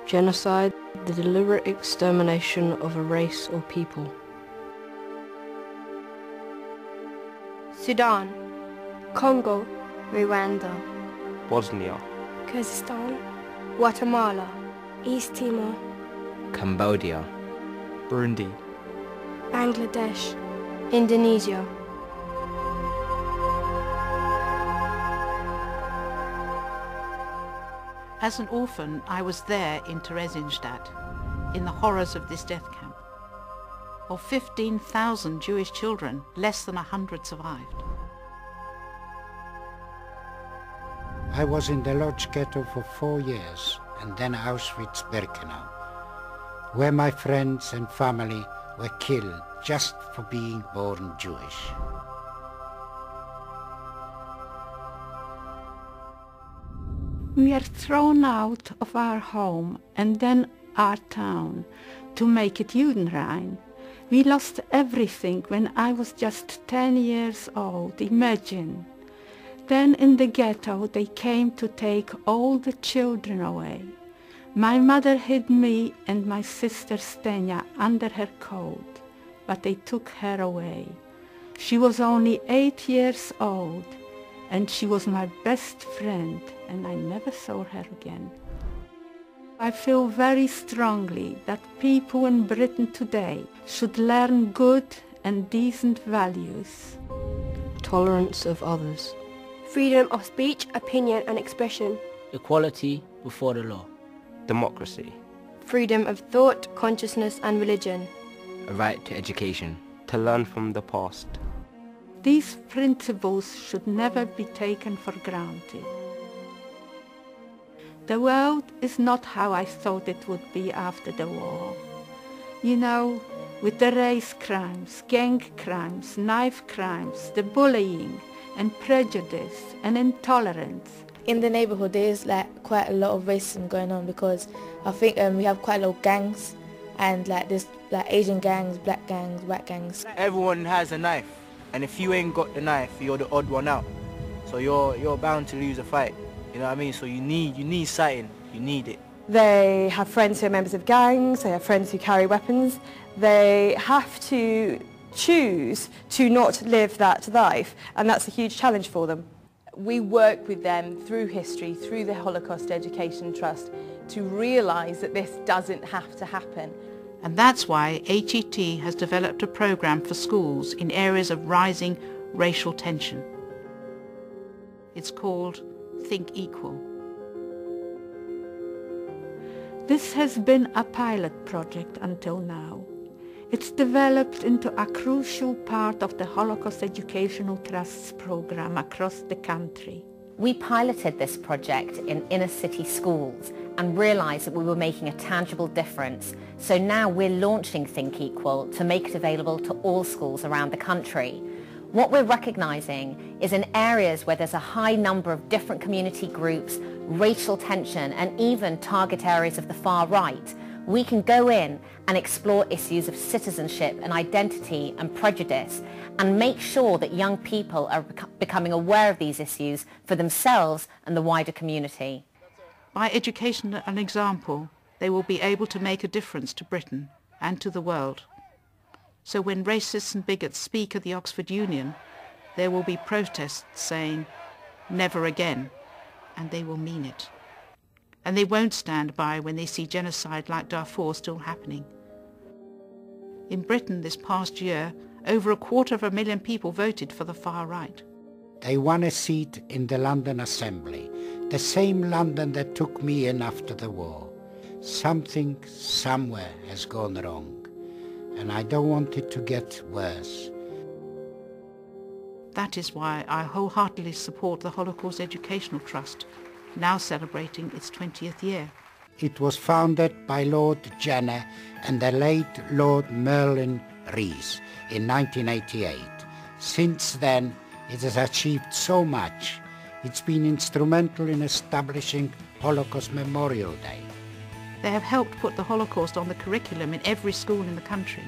Genocide, the deliberate extermination of a race or people. Sudan, Congo, Rwanda, Bosnia, Kyrgyzstan, Guatemala, East Timor, Cambodia, Burundi, Bangladesh, Indonesia. As an orphan, I was there in Theresienstadt, in the horrors of this death camp. Of 15,000 Jewish children, less than 100 survived. I was in the Lodz ghetto for 4 years, and then Auschwitz-Birkenau, where my friends and family were killed just for being born Jewish. We are thrown out of our home and then our town to make it Judenrein. We lost everything when I was just 10 years old, imagine. Then in the ghetto they came to take all the children away. My mother hid me and my sister Stenia under her coat, but they took her away. She was only 8 years old, and she was my best friend, and I never saw her again. I feel very strongly that people in Britain today should learn good and decent values. Tolerance of others. Freedom of speech, opinion and expression. Equality before the law. democracy, Freedom of thought, consciousness and religion. a right to education, to learn from the past. These principles should never be taken for granted. The world is not how I thought it would be after the war. You know, with the race crimes, gang crimes, knife crimes, the bullying and prejudice and intolerance. In the neighbourhood there is quite a lot of racism going on, because I think we have quite a lot of gangs, and there's Asian gangs, black gangs, white gangs. Everyone has a knife, and if you ain't got the knife, you're the odd one out. So you're bound to lose a fight. You know what I mean? So you need something. You need it. They have friends who are members of gangs, they have friends who carry weapons. They have to choose to not live that life, and that's a huge challenge for them. We work with them through history, through the Holocaust Education Trust, to realise that this doesn't have to happen. And that's why HET has developed a programme for schools in areas of rising racial tension. It's called Think Equal. This has been a pilot project until now. It's developed into a crucial part of the Holocaust Educational Trust's programme across the country. We piloted this project in inner city schools and realised that we were making a tangible difference. So now we're launching Think Equal to make it available to all schools around the country. What we're recognising is in areas where there's a high number of different community groups, racial tension and even target areas of the far right, we can go in and explore issues of citizenship and identity and prejudice and make sure that young people are becoming aware of these issues for themselves and the wider community. By education and example, they will be able to make a difference to Britain and to the world. So when racists and bigots speak at the Oxford Union, there will be protests saying, "Never again," and they will mean it. And they won't stand by when they see genocide like Darfur still happening. In Britain this past year, over 250,000 people voted for the far right. They won a seat in the London Assembly, the same London that took me in after the war. Something somewhere has gone wrong, and I don't want it to get worse. That is why I wholeheartedly support the Holocaust Educational Trust, now celebrating its 20th year. It was founded by Lord Jenner and the late Lord Merlin Rees in 1988. Since then, it has achieved so much. It's been instrumental in establishing Holocaust Memorial Day. They have helped put the Holocaust on the curriculum in every school in the country.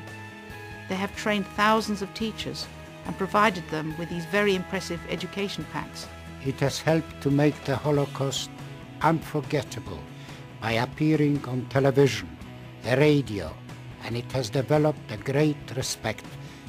They have trained thousands of teachers and provided them with these very impressive education packs. It has helped to make the Holocaust unforgettable by appearing on television, the radio, and it has developed a great respect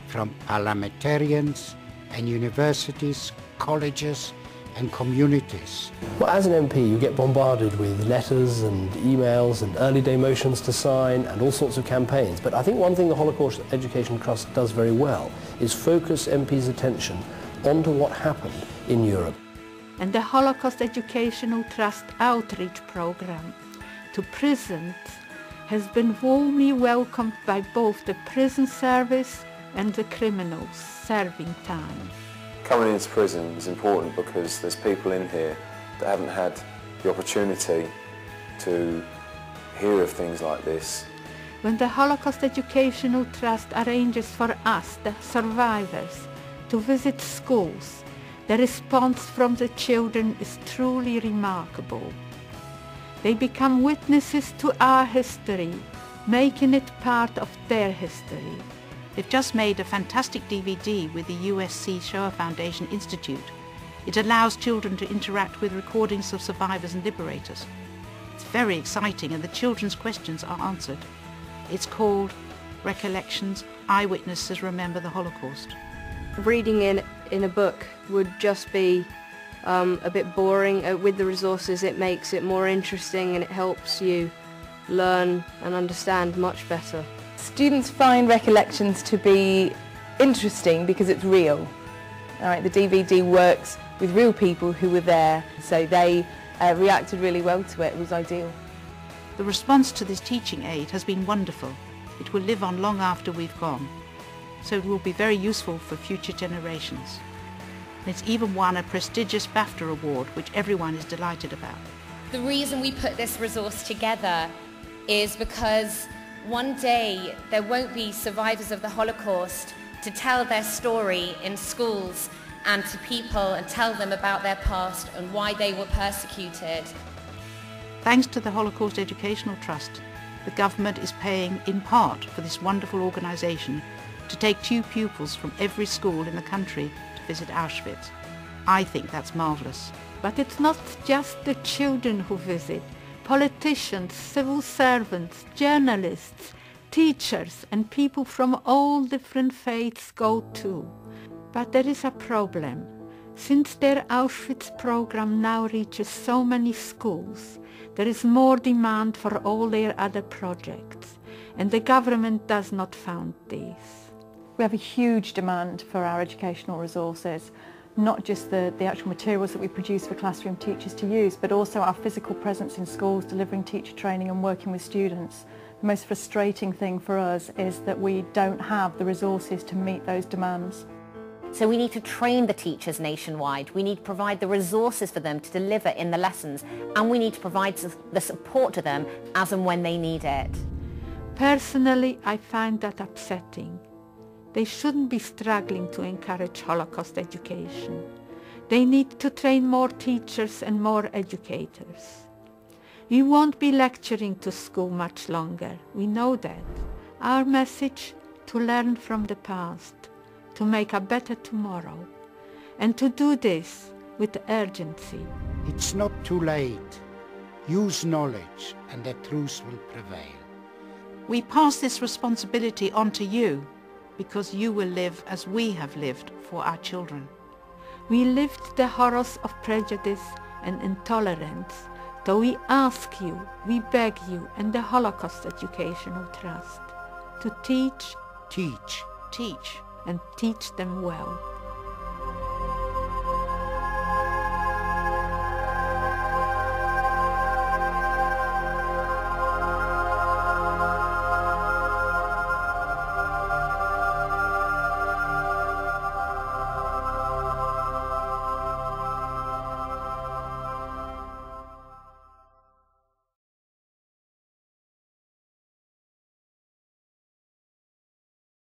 from parliamentarians and universities, colleges and communities. Well, as an MP you get bombarded with letters and emails and early day motions to sign and all sorts of campaigns, but I think one thing the Holocaust Education Trust does very well is focus MPs' attention onto what happened in Europe. And the Holocaust Educational Trust outreach program to prisons has been warmly welcomed by both the prison service and the criminals serving time. Coming into prison is important because there's people in here that haven't had the opportunity to hear of things like this. When the Holocaust Educational Trust arranges for us, the survivors, to visit schools, the response from the children is truly remarkable. They become witnesses to our history, making it part of their history. They've just made a fantastic DVD with the USC Shoah Foundation Institute. It allows children to interact with recordings of survivors and liberators. It's very exciting and the children's questions are answered. It's called Recollections, Eyewitnesses Remember the Holocaust. Reading in a book would just be a bit boring. With the resources it makes it more interesting and it helps you learn and understand much better. Students find Recollections to be interesting because it's real. All right, the DVD works with real people who were there, so they reacted really well to it. It was ideal. The response to this teaching aid has been wonderful. It will live on long after we've gone, so it will be very useful for future generations. And it's even won a prestigious BAFTA award, which everyone is delighted about. The reason we put this resource together is because one day there won't be survivors of the Holocaust to tell their story in schools and to people and tell them about their past and why they were persecuted. Thanks to the Holocaust Educational Trust, the government is paying in part for this wonderful organisation to take 2 pupils from every school in the country to visit Auschwitz. I think that's marvellous. But it's not just the children who visit. Politicians, civil servants, journalists, teachers and people from all different faiths go too. But there is a problem. Since their Auschwitz program now reaches so many schools, there is more demand for all their other projects, and the government does not fund these. We have a huge demand for our educational resources. Not just the actual materials that we produce for classroom teachers to use, but also our physical presence in schools, delivering teacher training and working with students. The most frustrating thing for us is that we don't have the resources to meet those demands. So we need to train the teachers nationwide. We need to provide the resources for them to deliver in the lessons, and we need to provide the support to them as and when they need it. Personally, I find that upsetting. They shouldn't be struggling to encourage Holocaust education. They need to train more teachers and more educators. We won't be lecturing to school much longer. We know that. Our message: to learn from the past, to make a better tomorrow, and to do this with urgency. It's not too late. Use knowledge and the truth will prevail. We pass this responsibility on to you, because you will live as we have lived for our children. We lived the horrors of prejudice and intolerance, so we ask you, we beg you, and the Holocaust Educational Trust, to teach, teach, and teach them well.